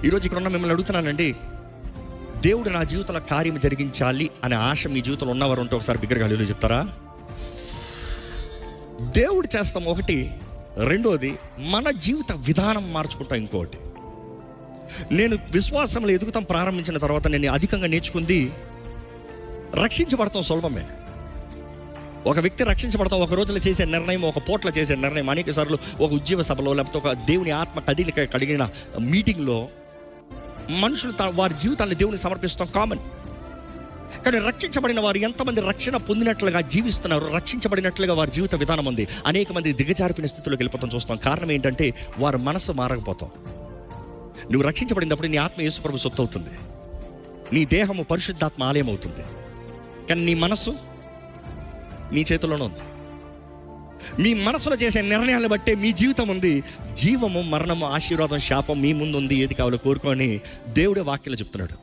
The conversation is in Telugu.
ఈరోజు ఇక్కడ ఉన్న మిమ్మల్ని అడుగుతున్నానండి, దేవుడు నా జీవితంలో కార్యం జరిగించాలి అనే ఆశ మీ జీవితంలో ఉన్నవారు ఉంటే ఒకసారి బిగ్గరగా హల్లెలూయా చెప్తారా? దేవుడు చేస్తాం ఒకటి. రెండోది, మన జీవిత విధానం మార్చుకుంటాం ఇంకోటి. నేను విశ్వాసంలో ఎదుగుతాం ప్రారంభించిన తర్వాత నేను అధికంగా నేర్చుకుంది, రక్షించబడతాం సులభమే. ఒక వ్యక్తి రక్షించబడతాం ఒక రోజులో చేసే నిర్ణయం, ఒక పూటలో చేసే నిర్ణయం అనేక సార్లు ఒక ఉద్యోగ సభలో లేకపోతే ఒక దేవుని ఆత్మ కడిగిన మీటింగ్లో మనుషులు వారి జీవితాన్ని దేవునికి సమర్పిస్తాం, కామన్. కానీ రక్షించబడిన వారు ఎంతమంది రక్షణ పొందినట్లుగా జీవిస్తున్నారు, రక్షించబడినట్లుగా వారి జీవిత విధానం ఉంది. అనేక మంది దిగజారిపిన స్థితిలోకి వెళ్ళిపోతాం చూస్తాం. కారణం ఏంటంటే వారి మనసు మారకపోతాం. నువ్వు రక్షించబడినప్పుడు నీ ఆత్మ యేసుప్రభు సొత్తు అవుతుంది, నీ దేహము పరిశుద్ధాత్మ ఆలయం అవుతుంది. కానీ నీ మనసు నీ చేతిలోనే ఉంది. మీ మనసులో చేసే నిర్ణయాలను బట్టే మీ జీవితం ఉంది. జీవము, మరణము, ఆశీర్వాదం, శాపం మీ ముందు ఉంది. ఏది కావాలో కోరుకొని దేవుడే వాక్యాలు చెప్తున్నాడు.